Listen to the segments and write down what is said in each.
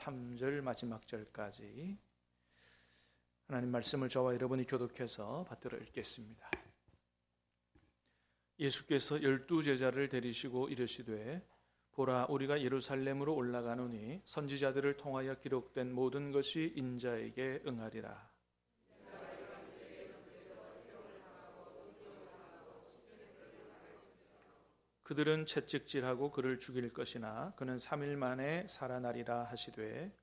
3절 마지막 절까지 하나님 말씀을 저와 여러분이 교독해서 받들어 읽겠습니다. 예수께서 12제자를 데리시고 이르시되 보라 우리가 예루살렘으로 올라가노니 선지자들을 통하여 기록된 모든 것이 인자에게 응하리라. 그들은 채찍질하고 그를 죽일 것이나 그는 3일 만에 살아나리라 하시되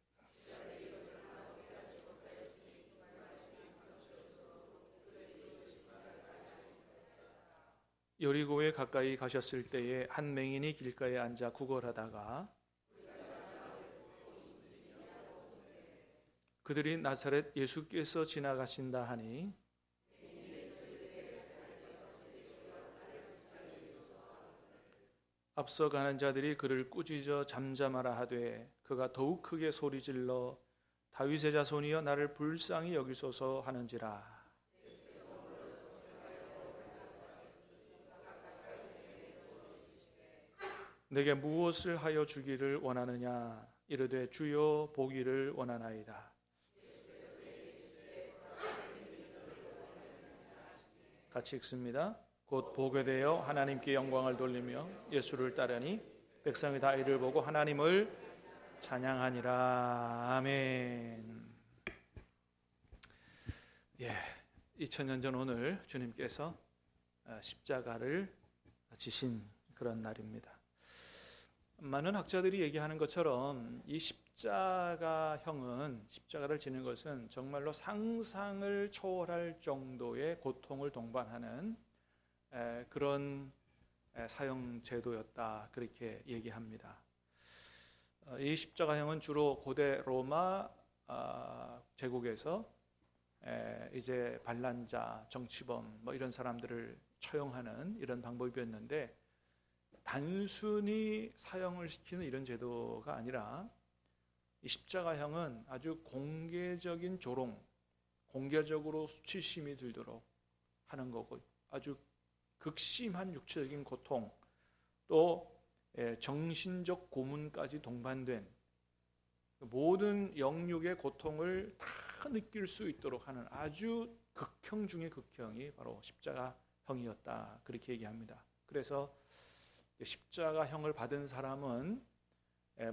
여리고에 가까이 가셨을 때에 한 맹인이 길가에 앉아 구걸하다가 그들이 나사렛 예수께서 지나가신다 하니 앞서 가는 자들이 그를 꾸짖어 잠잠하라 하되 그가 더욱 크게 소리질러 다윗의 자손이여 나를 불쌍히 여기소서 하는지라. 내게 무엇을 하여 주기를 원하느냐 이르되 주여 보기를 원하나이다. 같이 읽습니다. 곧 보게 되어 하나님께 영광을 돌리며 예수를 따르니 백성이 다 이를 보고 하나님을 찬양하니라. 아멘. 2000년 전 오늘 주님께서 십자가를 지신 그런 날입니다. 많은 학자들이 얘기하는 것처럼 이 십자가형은, 십자가를 지는 것은 정말로 상상을 초월할 정도의 고통을 동반하는 그런 사형 제도였다, 그렇게 얘기합니다. 이 십자가형은 주로 고대 로마 제국에서 이제 반란자, 정치범 이런 사람들을 처형하는 이런 방법이었는데, 단순히 사형을 시키는 이런 제도가 아니라 이 십자가형은 아주 공개적인 조롱, 공개적으로 수치심이 들도록 하는 거고, 아주 극심한 육체적인 고통, 또 정신적 고문까지 동반된 모든 영육의 고통을 다 느낄 수 있도록 하는 아주 극형 중의 극형이 바로 십자가형이었다, 그렇게 얘기합니다. 그래서 십자가형을 받은 사람은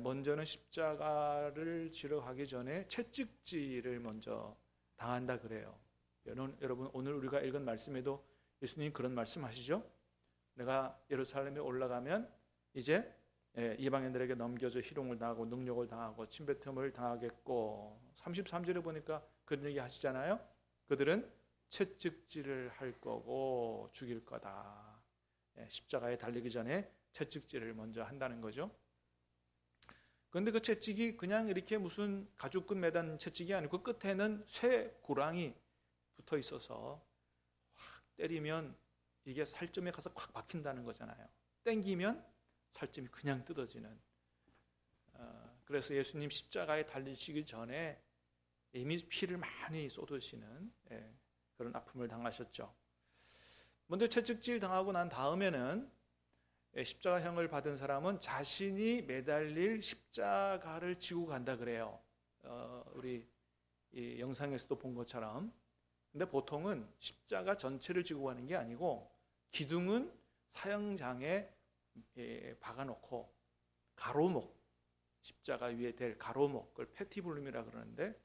먼저는 십자가를 지러 가기 전에 채찍질을 먼저 당한다 그래요. 여러분, 오늘 우리가 읽은 말씀에도 예수님 그런 말씀하시죠? 내가 예루살렘에 올라가면 이제 이방인들에게 넘겨져 희롱을 당하고 능욕을 당하고 침뱉음을 당하겠고, 33절에 보니까 그런 얘기 하시잖아요. 그들은 채찍질을 할 거고 죽일 거다. 십자가에 달리기 전에 채찍질을 먼저 한다는 거죠. 그런데 그 채찍이 그냥 이렇게 무슨 가죽끈 매단 채찍이 아니고 끝에는 쇠 고랑이 붙어 있어서 확 때리면 이게 살점에 가서 콱 박힌다는 거잖아요. 땡기면 살점이 그냥 뜯어지는. 그래서 예수님 십자가에 달리시기 전에 이미 피를 많이 쏟으시는 그런 아픔을 당하셨죠. 먼저 채찍질 당하고 난 다음에는 십자가형을 받은 사람은 자신이 매달릴 십자가를 지고 간다 그래요. 우리 이 영상에서도 본 것처럼. 근데 보통은 십자가 전체를 지고 가는 게 아니고 기둥은 사형장에 박아놓고 가로목, 십자가 위에 댈 가로목, 그걸 패티블룸이라 그러는데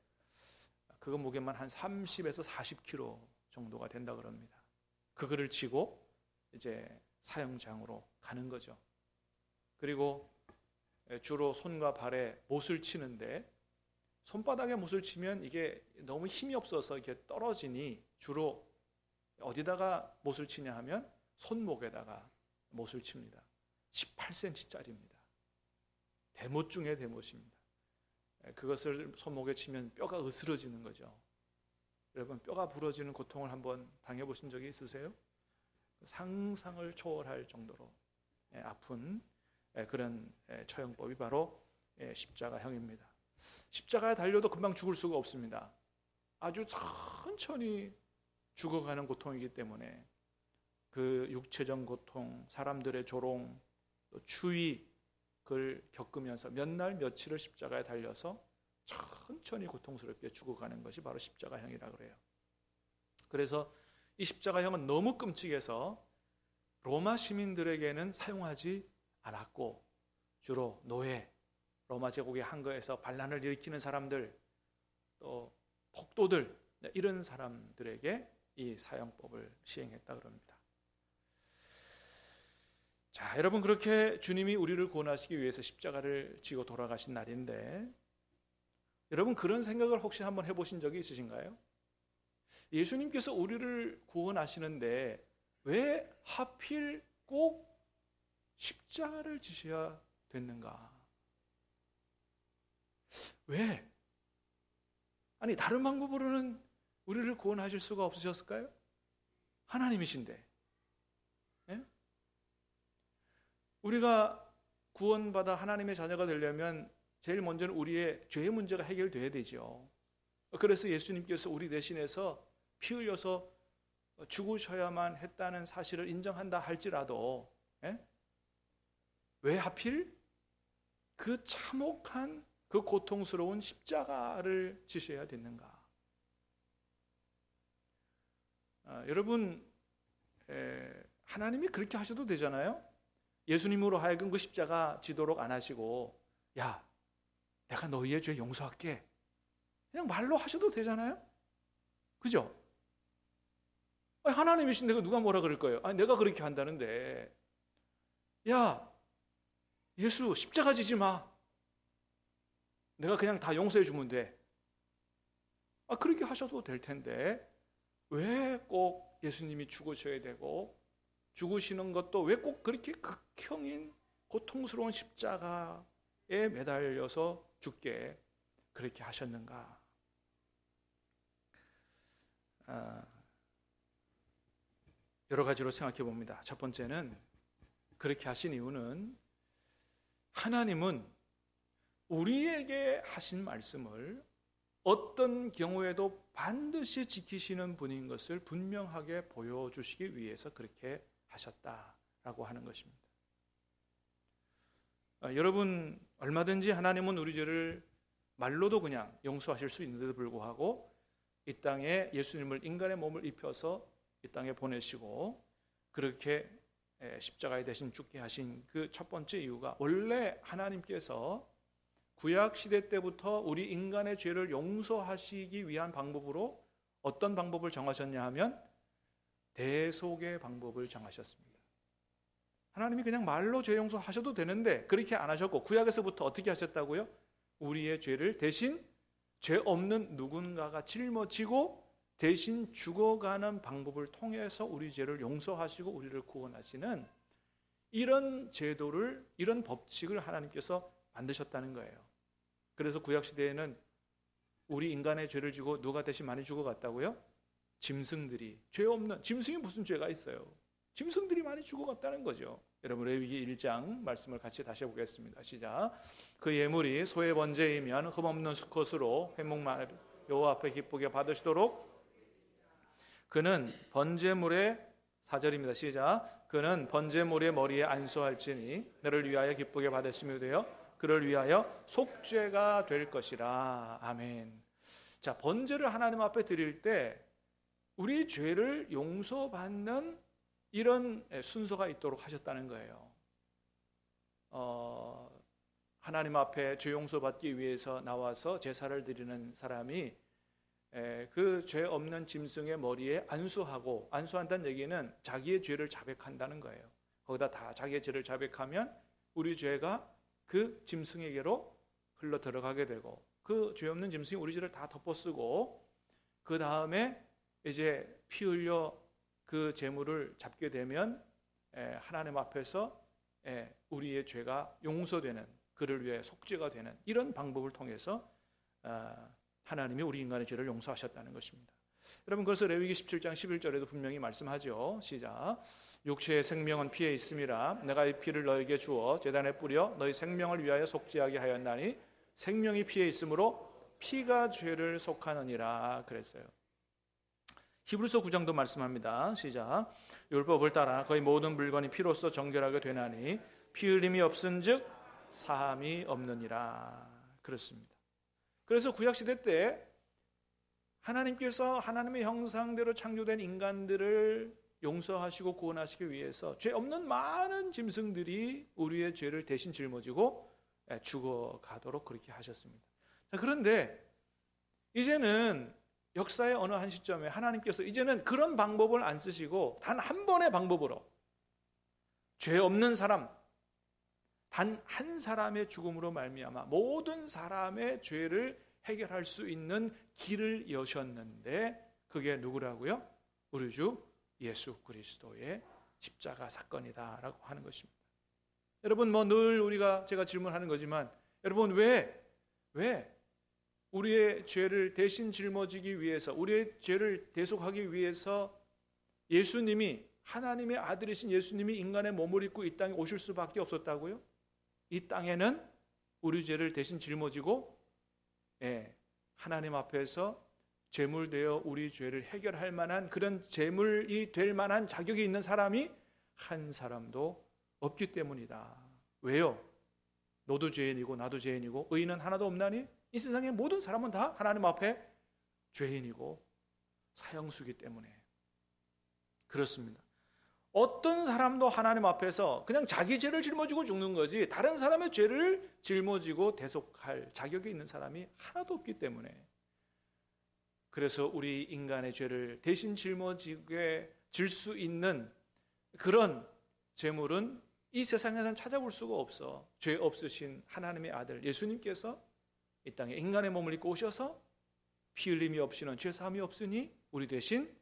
그거 무게만 한 30에서 40kg 정도가 된다 그럽니다. 그거를 지고 이제 사형장으로 가는 거죠. 그리고 주로 손과 발에 못을 치는데, 손바닥에 못을 치면 이게 너무 힘이 없어서 이렇게 떨어지니 주로 어디다가 못을 치냐 하면 손목에다가 못을 칩니다. 18cm짜리입니다. 대못 중에 대못입니다. 그것을 손목에 치면 뼈가 으스러지는 거죠. 여러분, 뼈가 부러지는 고통을 한번 당해보신 적이 있으세요? 상상을 초월할 정도로 아픈 그런 처형법이 바로 십자가형입니다. 십자가에 달려도 금방 죽을 수가 없습니다. 아주 천천히 죽어가는 고통이기 때문에 그 육체적 고통, 사람들의 조롱, 또 추위, 그걸 겪으면서 몇 날 며칠을 십자가에 달려서 천천히 고통스럽게 죽어가는 것이 바로 십자가형이라 그래요. 그래서 이 십자가형은 너무 끔찍해서 로마 시민들에게는 사용하지 않았고 주로 노예, 로마 제국의 한거에서 반란을 일으키는 사람들, 또 폭도들, 이런 사람들에게 이 사형법을 시행했다 그럽니다. 자, 여러분, 그렇게 주님이 우리를 구원하시기 위해서 십자가를 지고 돌아가신 날인데, 여러분 그런 생각을 혹시 한번 해보신 적이 있으신가요? 예수님께서 우리를 구원하시는데 왜 하필 꼭 십자가를 지셔야 됐는가? 왜? 아니, 다른 방법으로는 우리를 구원하실 수가 없으셨을까요? 하나님이신데. 예? 우리가 구원받아 하나님의 자녀가 되려면 제일 먼저는 우리의 죄의 문제가 해결돼야 되죠. 그래서 예수님께서 우리 대신해서 피 흘려서 죽으셔야만 했다는 사실을 인정한다 할지라도, 예? 왜 하필 그 참혹한 그 고통스러운 십자가를 지셔야 됐는가? 여러분, 하나님이 그렇게 하셔도 되잖아요. 예수님으로 하여금 그 십자가 지도록 안 하시고, 야, 내가 너희의 죄 용서할게, 그냥 말로 하셔도 되잖아요. 그죠? 하나님이신데 누가 뭐라 그럴 거예요? 아니, 내가 그렇게 한다는데, 야, 예수 십자가 지지 마, 내가 그냥 다 용서해 주면 돼. 그렇게 하셔도 될 텐데 왜 꼭 예수님이 죽으셔야 되고, 죽으시는 것도 왜 꼭 그렇게 극형인 고통스러운 십자가에 매달려서 죽게 그렇게 하셨는가? 여러 가지로 생각해 봅니다. 첫 번째는, 그렇게 하신 이유는 하나님은 우리에게 하신 말씀을 어떤 경우에도 반드시 지키시는 분인 것을 분명하게 보여주시기 위해서 그렇게 하셨다라고 하는 것입니다. 여러분, 얼마든지 하나님은 우리 죄를 말로도 그냥 용서하실 수 있는데도 불구하고 이 땅에 예수님을, 인간의 몸을 입혀서 이 땅에 보내시고 그렇게 십자가에 대신 죽게 하신 그 첫 번째 이유가, 원래 하나님께서 구약 시대 때부터 우리 인간의 죄를 용서하시기 위한 방법으로 어떤 방법을 정하셨냐 하면 대속의 방법을 정하셨습니다. 하나님이 그냥 말로 죄 용서하셔도 되는데 그렇게 안 하셨고, 구약에서부터 어떻게 하셨다고요? 우리의 죄를 대신 죄 없는 누군가가 짊어지고 대신 죽어가는 방법을 통해서 우리 죄를 용서하시고 우리를 구원하시는 이런 제도를, 이런 법칙을 하나님께서 만드셨다는 거예요. 그래서 구약시대에는 우리 인간의 죄를 지고 누가 대신 많이 죽어갔다고요? 짐승들이. 죄 없는 짐승이 무슨 죄가 있어요? 짐승들이 많이 죽어갔다는 거죠. 여러분, 레위기 1장 말씀을 같이 다시 해보겠습니다. 시작. 그 예물이 소의 번제이면 흠없는 수컷으로 회목만 여호와 앞에 기쁘게 받으시도록 그는 번제물의, 4절입니다. 시작. 그는 번제물의 머리에 안수할지니 너를 위하여 기쁘게 받으시며 되어 그를 위하여 속죄가 될 것이라. 아멘. 자, 번제를 하나님 앞에 드릴 때 우리 죄를 용서받는 이런 순서가 있도록 하셨다는 거예요. 하나님 앞에 죄 용서받기 위해서 나와서 제사를 드리는 사람이 그 죄 없는 짐승의 머리에 안수하고, 안수한다는 얘기는 자기의 죄를 자백한다는 거예요. 거기다 다 자기의 죄를 자백하면 우리 죄가 그 짐승에게로 흘러 들어가게 되고, 그 죄 없는 짐승이 우리 죄를 다 덮어쓰고, 그 다음에 이제 피 흘려 그 제물을 잡게 되면 하나님 앞에서 우리의 죄가 용서되는, 그를 위해 속죄가 되는 이런 방법을 통해서 하나님이 우리 인간의 죄를 용서하셨다는 것입니다. 여러분, 그래서 레위기 17장 11절에도 분명히 말씀하죠. 시작. 육체의 생명은 피에 있음이라 내가 이 피를 너에게 주어 제단에 뿌려 너희 생명을 위하여 속죄하게 하였나니 생명이 피에 있으므로 피가 죄를 속하느니라 그랬어요. 히브리서 9장도 말씀합니다. 시작. 율법을 따라 거의 모든 물건이 피로써 정결하게 되나니 피 흘림이 없은즉 사함이 없느니라. 그렇습니다. 그래서 구약시대 때 하나님께서 하나님의 형상대로 창조된 인간들을 용서하시고 구원하시기 위해서 죄 없는 많은 짐승들이 우리의 죄를 대신 짊어지고 죽어가도록 그렇게 하셨습니다. 그런데 이제는 역사의 어느 한 시점에 하나님께서 이제는 그런 방법을 안 쓰시고 단 한 번의 방법으로 죄 없는 사람, 단 한 사람의 죽음으로 말미암아 모든 사람의 죄를 해결할 수 있는 길을 여셨는데 그게 누구라고요? 우리 주 예수 그리스도의 십자가 사건이다라고 하는 것입니다. 여러분 늘 제가 질문하는 거지만 여러분 왜 우리의 죄를 대신 짊어지기 위해서 우리의 죄를 대속하기 위해서 예수님이 하나님의 아들이신 예수님이 인간의 몸을 입고 이 땅에 오실 수밖에 없었다고요? 이 땅에는 우리 죄를 대신 짊어지고 하나님 앞에서 제물되어 우리 죄를 해결할 만한 그런 제물이 될 만한 자격이 있는 사람이 한 사람도 없기 때문이다. 왜요? 너도 죄인이고 나도 죄인이고 의인은 하나도 없나니? 이 세상의 모든 사람은 다 하나님 앞에 죄인이고 사형수기 때문에 그렇습니다. 어떤 사람도 하나님 앞에서 그냥 자기 죄를 짊어지고 죽는 거지 다른 사람의 죄를 짊어지고 대속할 자격이 있는 사람이 하나도 없기 때문에 그래서 우리 인간의 죄를 대신 짊어지게 질 수 있는 그런 제물은 이 세상에서는 찾아볼 수가 없어. 죄 없으신 하나님의 아들 예수님께서 이 땅에 인간의 몸을 입고 오셔서 피 흘림이 없이는 죄 사함이 없으니 우리 대신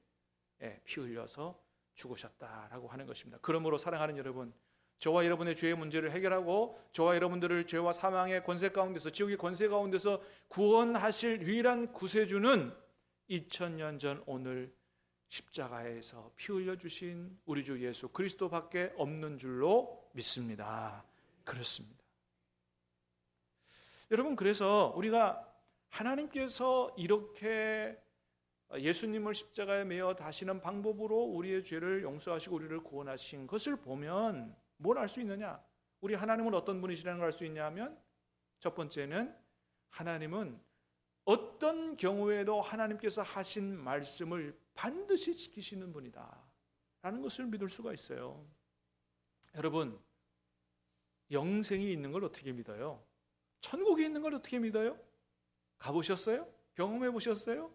피 흘려서 죽으셨다라고 하는 것입니다. 그러므로 사랑하는 여러분, 저와 여러분의 죄의 문제를 해결하고 저와 여러분들을 죄와 사망의 권세 가운데서 지옥의 권세 가운데서 구원하실 유일한 구세주는 2000년 전 오늘 십자가에서 피 흘려주신 우리 주 예수 그리스도밖에 없는 줄로 믿습니다. 그렇습니다. 여러분 그래서 우리가 하나님께서 이렇게 예수님을 십자가에 매어 다시는 방법으로 우리의 죄를 용서하시고 우리를 구원하신 것을 보면 뭘 알 수 있느냐? 우리 하나님은 어떤 분이시라는 걸 알 수 있냐 하면 첫 번째는 하나님은 어떤 경우에도 하나님께서 하신 말씀을 반드시 지키시는 분이다 라는 것을 믿을 수가 있어요. 여러분 영생이 있는 걸 어떻게 믿어요? 천국이 있는 걸 어떻게 믿어요? 가보셨어요? 경험해 보셨어요?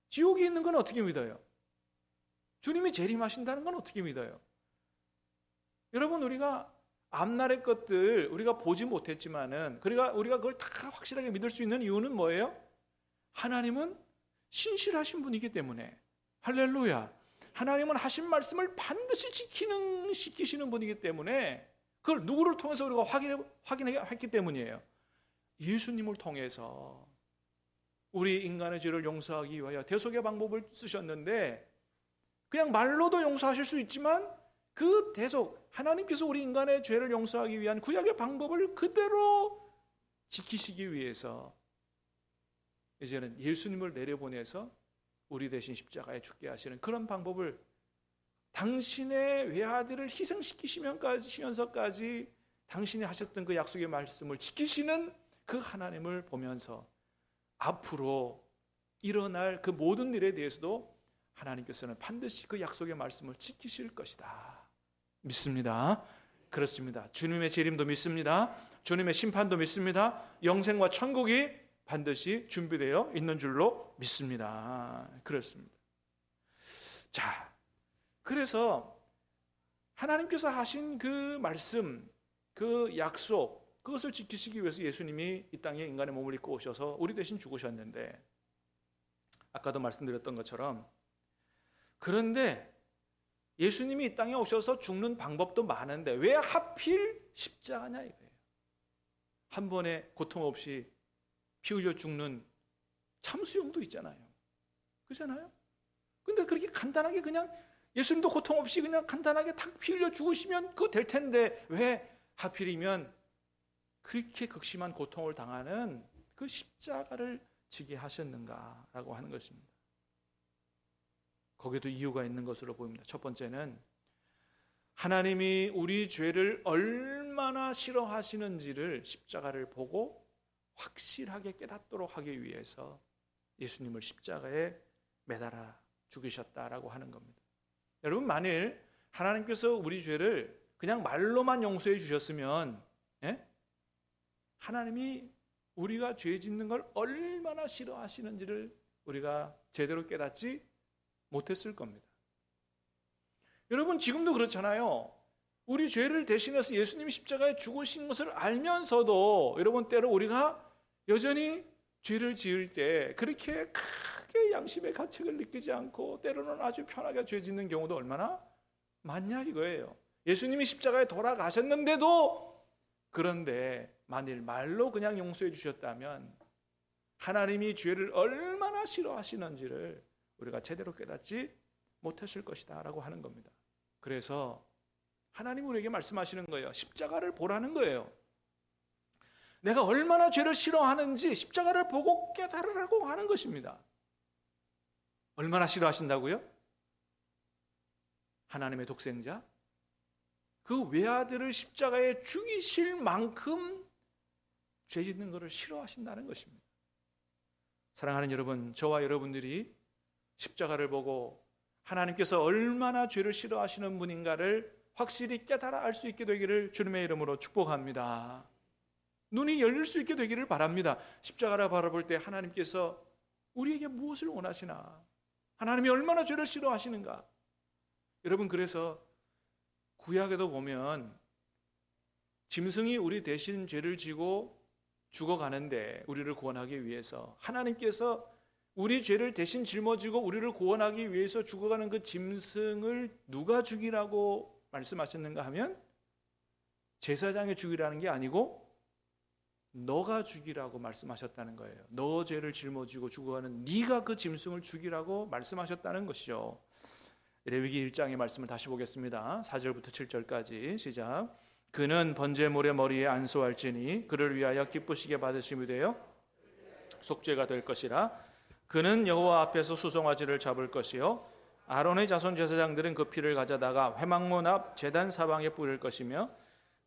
지옥이 있는 건 어떻게 믿어요? 주님이 재림하신다는 건 어떻게 믿어요? 여러분 우리가 앞날의 것들 우리가 보지 못했지만은 우리가 그걸 다 확실하게 믿을 수 있는 이유는 뭐예요? 하나님은 신실하신 분이기 때문에 할렐루야. 하나님은 하신 말씀을 반드시 지키시는 분이기 때문에 그걸 누구를 통해서 우리가 확인했기 때문이에요. 예수님을 통해서 우리 인간의 죄를 용서하기 위하여 대속의 방법을 쓰셨는데 그냥 말로도 용서하실 수 있지만 그 대속 하나님께서 우리 인간의 죄를 용서하기 위한 구약의 방법을 그대로 지키시기 위해서 이제는 예수님을 내려보내서 우리 대신 십자가에 죽게 하시는 그런 방법을 당신의 외아들을 희생시키시면서까지 당신이 하셨던 그 약속의 말씀을 지키시는 그 하나님을 보면서 앞으로 일어날 그 모든 일에 대해서도 하나님께서는 반드시 그 약속의 말씀을 지키실 것이다. 믿습니다. 그렇습니다. 주님의 재림도 믿습니다. 주님의 심판도 믿습니다. 영생과 천국이 반드시 준비되어 있는 줄로 믿습니다. 그렇습니다. 자, 그래서 하나님께서 하신 그 말씀, 그 약속, 그것을 지키시기 위해서 예수님이 이 땅에 인간의 몸을 입고 오셔서 우리 대신 죽으셨는데 아까도 말씀드렸던 것처럼 그런데 예수님이 이 땅에 오셔서 죽는 방법도 많은데 왜 하필 십자가냐 이거예요. 한 번에 고통 없이 피 흘려 죽는 참수용도 있잖아요. 그렇잖아요? 근데 그렇게 간단하게 그냥 예수님도 고통 없이 그냥 간단하게 탁 피 흘려 죽으시면 그거 될 텐데 왜 하필이면 그렇게 극심한 고통을 당하는 그 십자가를 지게 하셨는가라고 하는 것입니다. 거기도 이유가 있는 것으로 보입니다. 첫 번째는 하나님이 우리 죄를 얼마나 싫어하시는지를 십자가를 보고 확실하게 깨닫도록 하기 위해서 예수님을 십자가에 매달아 죽이셨다라고 하는 겁니다. 여러분, 만일 하나님께서 우리 죄를 그냥 말로만 용서해 주셨으면, 하나님이 우리가 죄 짓는 걸 얼마나 싫어하시는지를 우리가 제대로 깨닫지 못했을 겁니다. 여러분, 지금도 그렇잖아요. 우리 죄를 대신해서 예수님이 십자가에 죽으신 것을 알면서도 여러분, 때로 우리가 여전히 죄를 지을 때 그렇게 크게 양심의 가책을 느끼지 않고 때로는 아주 편하게 죄 짓는 경우도 얼마나 많냐 이거예요. 예수님이 십자가에 돌아가셨는데도, 그런데 만일 말로 그냥 용서해 주셨다면 하나님이 죄를 얼마나 싫어하시는지를 우리가 제대로 깨닫지 못했을 것이다 라고 하는 겁니다. 그래서 하나님 우리에게 말씀하시는 거예요. 십자가를 보라는 거예요. 내가 얼마나 죄를 싫어하는지 십자가를 보고 깨달으라고 하는 것입니다. 얼마나 싫어하신다고요? 하나님의 독생자, 그 외아들을 십자가에 죽이실 만큼 죄 짓는 것을 싫어하신다는 것입니다. 사랑하는 여러분, 저와 여러분들이 십자가를 보고 하나님께서 얼마나 죄를 싫어하시는 분인가를 확실히 깨달아 알 수 있게 되기를 주님의 이름으로 축복합니다. 눈이 열릴 수 있게 되기를 바랍니다. 십자가를 바라볼 때 하나님께서 우리에게 무엇을 원하시나? 하나님이 얼마나 죄를 싫어하시는가? 여러분, 그래서 구약에도 보면 짐승이 우리 대신 죄를 지고 죽어가는데 우리를 구원하기 위해서 하나님께서 우리 죄를 대신 짊어지고 우리를 구원하기 위해서 죽어가는 그 짐승을 누가 죽이라고 말씀하셨는가 하면 제사장이 죽이라는 게 아니고 너가 죽이라고 말씀하셨다는 거예요. 너 죄를 짊어지고 죽어가는 네가 그 짐승을 죽이라고 말씀하셨다는 것이죠. 레위기 1장의 말씀을 다시 보겠습니다. 4절부터 7절까지 시작. 그는 번제물의 머리에 안수할지니 그를 위하여 기쁘시게 받으심이 되어 속죄가 될 것이라. 그는 여호와 앞에서 수송아지를 잡을 것이요 아론의 자손 제사장들은 그 피를 가져다가 회막문 앞 제단 사방에 뿌릴 것이며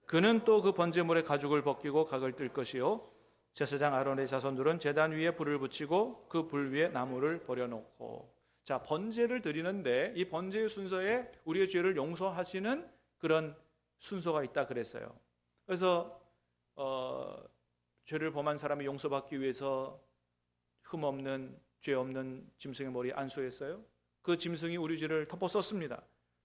그는 또 그 번제물의 가죽을 벗기고 각을 뜰 것이요 제사장 아론의 자손들은 제단 위에 불을 붙이고 그 불 위에 나무를 버려놓고. 자, 번제를 드리는데 이 번제의 순서에 우리의 죄를 용서하시는 그런 순서가 있다 그랬어요. 그래서 죄를 범한 사람이 용서받기 위해서 흠 없는 죄 없는 짐승의 머리에 안수했어요. 그 짐승이 우리 죄를 덮어 썼습니다.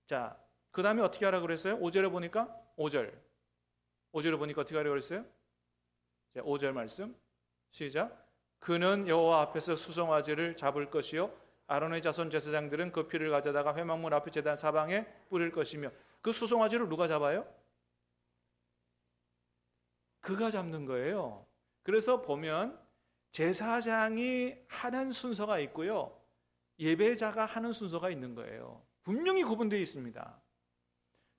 자, 그 다음에 어떻게 하라고 그랬어요? 5절에 보니까 5절에 보니까 어떻게 하라고 그랬어요? 자, 5절 말씀 시작. 그는 여호와 앞에서 수송아지를 잡을 것이요 아론의 자손 제사장들은 그 피를 가져다가 회막문 앞에 제단 사방에 뿌릴 것이며. 그 수송아지를 누가 잡아요? 그가 잡는 거예요. 그래서 보면 제사장이 하는 순서가 있고요 예배자가 하는 순서가 있는 거예요. 분명히 구분되어 있습니다.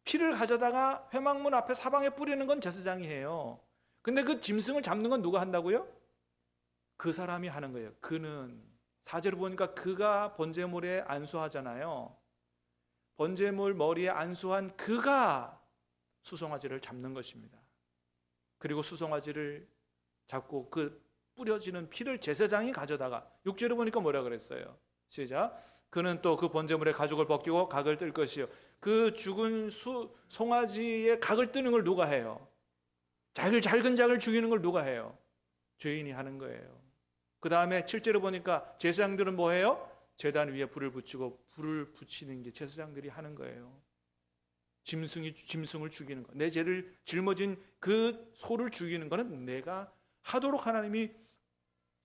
피를 가져다가 회막문 앞에 사방에 뿌리는 건 제사장이 해요. 근데 그 짐승을 잡는 건 누가 한다고요? 그 사람이 하는 거예요. 그는 4절을 보니까 그가 번제물에 안수하잖아요. 번제물 머리에 안수한 그가 수송아지를 잡는 것입니다. 그리고 수송아지를 잡고 그 뿌려지는 피를 제사장이 가져다가 6절에 보니까 뭐라 그랬어요? 시작. 그는 또 그 번제물의 가죽을 벗기고 각을 뜰 것이요. 그 죽은 송아지의 각을 뜨는 걸 누가 해요? 작은 작을 죽이는 걸 누가 해요? 죄인이 하는 거예요. 그 다음에 7절에 보니까 제사장들은 뭐 해요? 제단 위에 불을 붙이고 불을 붙이는 게 제사장들이 하는 거예요. 짐승을 죽이는 거. 내 죄를 짊어진 그 소를 죽이는 거는 내가 하도록 하나님이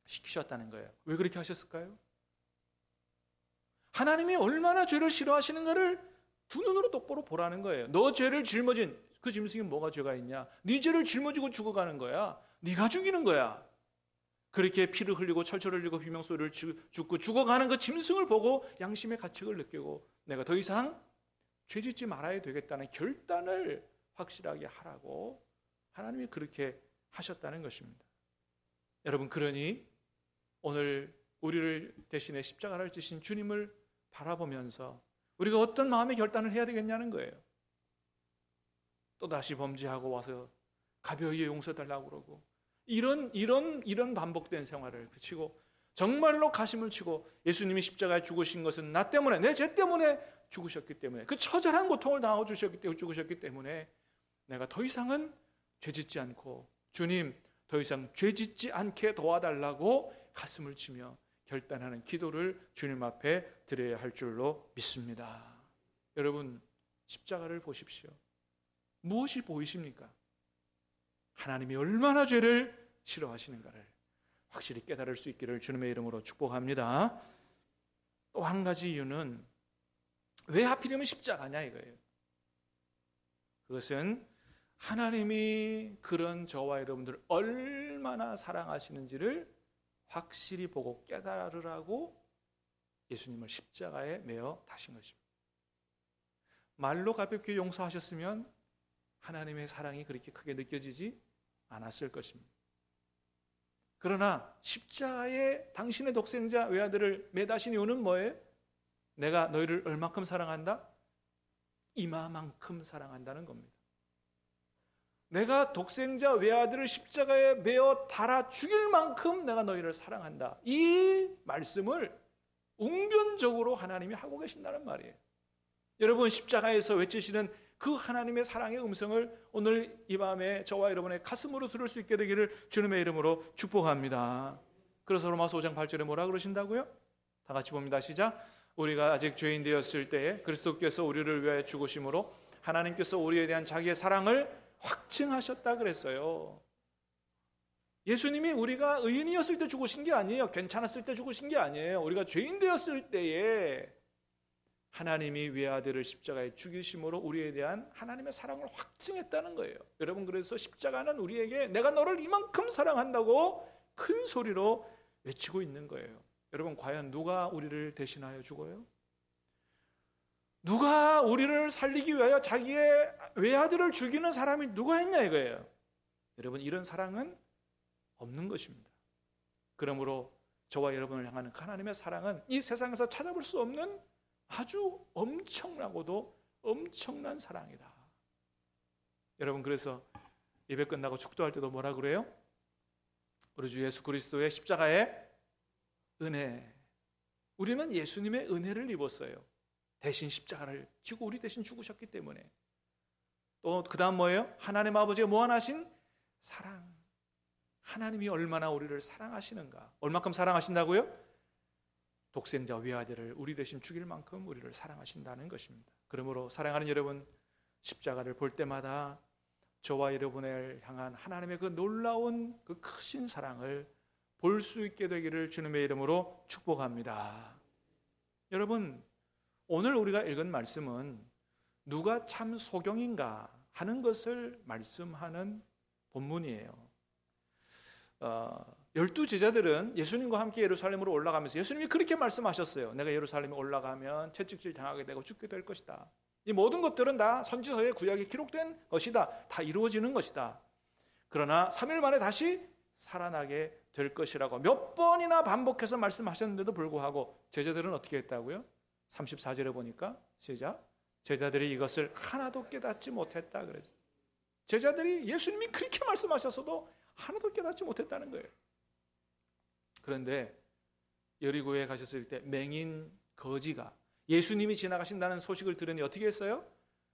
시키셨다는 거예요. 왜 그렇게 하셨을까요? 하나님이 얼마나 죄를 싫어하시는가를 두 눈으로 똑바로 보라는 거예요. 너 죄를 짊어진 그 짐승이 뭐가 죄가 있냐? 네 죄를 짊어지고 죽어가는 거야. 네가 죽이는 거야. 그렇게 피를 흘리고 철철 흘리고 비명소리를 죽고 죽어가는 그 짐승을 보고 양심의 가책을 느끼고 내가 더 이상 죄짓지 말아야 되겠다는 결단을 확실하게 하라고 하나님이 그렇게 하셨다는 것입니다. 여러분, 그러니 오늘 우리를 대신해 십자가를 지신 주님을 바라보면서 우리가 어떤 마음의 결단을 해야 되겠냐는 거예요. 또다시 범죄하고 와서 가벼이 용서해달라고 그러고 이런 반복된 생활을 그치고 정말로 가슴을 치고 예수님이 십자가에 죽으신 것은 나 때문에, 내 죄 때문에 죽으셨기 때문에, 그 처절한 고통을 당하고 죽으셨기 때문에 내가 더 이상은 죄짓지 않고 주님 더 이상 죄짓지 않게 도와달라고 가슴을 치며 결단하는 기도를 주님 앞에 드려야 할 줄로 믿습니다. 여러분, 십자가를 보십시오. 무엇이 보이십니까? 하나님이 얼마나 죄를 싫어하시는가를 확실히 깨달을 수 있기를 주님의 이름으로 축복합니다. 또 한 가지 이유는 왜 하필이면 십자가냐 이거예요. 그것은 하나님이 그런 저와 여러분들을 얼마나 사랑하시는지를 확실히 보고 깨달으라고 예수님을 십자가에 매어 다신 것입니다. 말로 가볍게 용서하셨으면 하나님의 사랑이 그렇게 크게 느껴지지 않았을 것입니다. 그러나 십자가에 당신의 독생자 외아들을 매다신 이유는 뭐예요? 내가 너희를 얼마큼 사랑한다? 이마만큼 사랑한다는 겁니다. 내가 독생자 외아들을 십자가에 매어 달아 죽일 만큼 내가 너희를 사랑한다. 이 말씀을 웅변적으로 하나님이 하고 계신다는 말이에요. 여러분, 십자가에서 외치시는 그 하나님의 사랑의 음성을 오늘 이 밤에 저와 여러분의 가슴으로 들을 수 있게 되기를 주님의 이름으로 축복합니다. 그래서 로마서 5장 8절에 뭐라 그러신다고요? 다 같이 봅니다. 시작. 우리가 아직 죄인 되었을 때에 그리스도께서 우리를 위하여 죽으심으로 하나님께서 우리에 대한 자기의 사랑을 확증하셨다 그랬어요. 예수님이 우리가 의인이었을 때 죽으신 게 아니에요. 괜찮았을 때 죽으신 게 아니에요. 우리가 죄인 되었을 때에 하나님이 외아들을 십자가에 죽이심으로 우리에 대한 하나님의 사랑을 확증했다는 거예요. 여러분, 그래서 십자가는 우리에게 내가 너를 이만큼 사랑한다고 큰 소리로 외치고 있는 거예요. 여러분, 과연 누가 우리를 대신하여 죽어요? 누가 우리를 살리기 위하여 자기의 외아들을 죽이는 사람이 누가 있냐 이거예요. 여러분, 이런 사랑은 없는 것입니다. 그러므로 저와 여러분을 향하는 하나님의 사랑은 이 세상에서 찾아볼 수 없는 아주 엄청나고도 엄청난 사랑이다. 여러분, 그래서 예배 끝나고 축도할 때도 뭐라 그래요? 우리 주 예수 그리스도의 십자가의 은혜. 우리는 예수님의 은혜를 입었어요. 대신 십자가를 지고 우리 대신 죽으셨기 때문에. 또 그 다음 뭐예요? 하나님 아버지의 무한하신 사랑. 하나님이 얼마나 우리를 사랑하시는가. 얼마큼 사랑하신다고요? 독생자 외아들을 우리 대신 죽일 만큼 우리를 사랑하신다는 것입니다. 그러므로 사랑하는 여러분, 십자가를 볼 때마다 저와 여러분을 향한 하나님의 그 놀라운 그 크신 사랑을 볼 수 있게 되기를 주님의 이름으로 축복합니다. 여러분, 오늘 우리가 읽은 말씀은 누가 참 소경인가 하는 것을 말씀하는 본문이에요. 12제자들은 예수님과 함께 예루살렘으로 올라가면서 예수님이 그렇게 말씀하셨어요. 내가 예루살렘에 올라가면 채찍질 당하게 되고 죽게 될 것이다. 이 모든 것들은 다 선지서의 구약에 기록된 것이다. 다 이루어지는 것이다. 그러나 3일 만에 다시 살아나게 될 것이라고 몇 번이나 반복해서 말씀하셨는데도 불구하고 제자들은 어떻게 했다고요? 34절에 보니까 제자들이 이것을 하나도 깨닫지 못했다 그랬어요. 제자들이 예수님이 그렇게 말씀하셨어도 하나도 깨닫지 못했다는 거예요. 그런데 여리고에 가셨을 때 맹인 거지가 예수님이 지나가신다는 소식을 들으니 어떻게 했어요?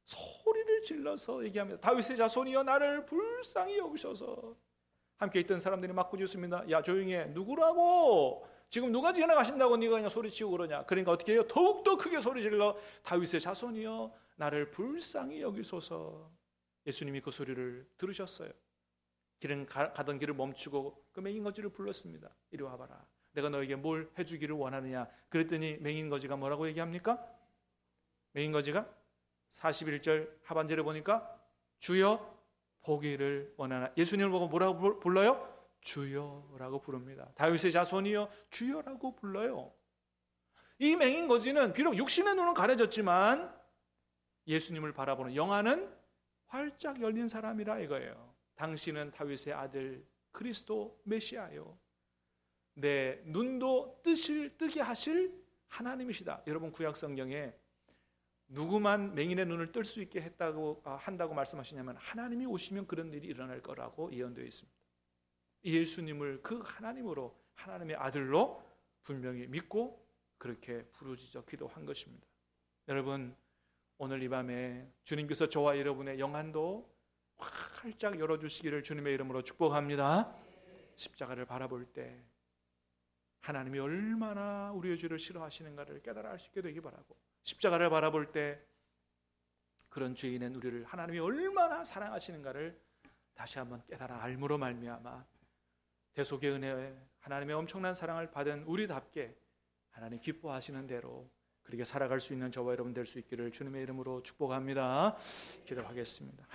소리를 질러서 얘기합니다. 다윗의 자손이여 나를 불쌍히 여기셔서. 함께 있던 사람들이 막 꾸짖습니다. 야, 조용히 해. 누구라고? 지금 누가 지나가신다고 네가 그냥 소리치고 그러냐. 그러니까 어떻게 해요? 더욱더 크게 소리 질러 다윗의 자손이여 나를 불쌍히 여기소서. 예수님이 그 소리를 들으셨어요. 가던 길을 멈추고 그 맹인거지를 불렀습니다. 이리 와봐라. 내가 너에게 뭘 해주기를 원하느냐. 그랬더니 맹인거지가 뭐라고 얘기합니까? 맹인거지가 41절 하반절에 보니까 주여 보기를 원하나. 예수님을 보고 뭐라고 불러요? 주여라고 부릅니다. 다윗의 자손이여 주여라고 불러요. 이 맹인거지는 비록 육신의 눈은 가려졌지만 예수님을 바라보는 영안은 활짝 열린 사람이라 이거예요. 당신은 다윗의 아들 그리스도 메시아요. 내 눈도 뜨게 하실 하나님이시다. 여러분, 구약 성경에 누구만 맹인의 눈을 뜰 수 있게 한다고 말씀하시냐면 하나님이 오시면 그런 일이 일어날 거라고 예언되어 있습니다. 예수님을 그 하나님으로, 하나님의 아들로 분명히 믿고 그렇게 부르짖어 기도한 것입니다. 여러분, 오늘 이 밤에 주님께서 저와 여러분의 영안도 활짝 열어주시기를 주님의 이름으로 축복합니다. 십자가를 바라볼 때 하나님이 얼마나 우리의 죄를 싫어하시는가를 깨달아 알 수 있게 되기 바라고, 십자가를 바라볼 때 그런 죄인은 우리를 하나님이 얼마나 사랑하시는가를 다시 한번 깨달아 알므로 말미암아 대속의 은혜에 하나님의 엄청난 사랑을 받은 우리답게 하나님 기뻐하시는 대로 그렇게 살아갈 수 있는 저와 여러분 될 수 있기를 주님의 이름으로 축복합니다. 기도하겠습니다.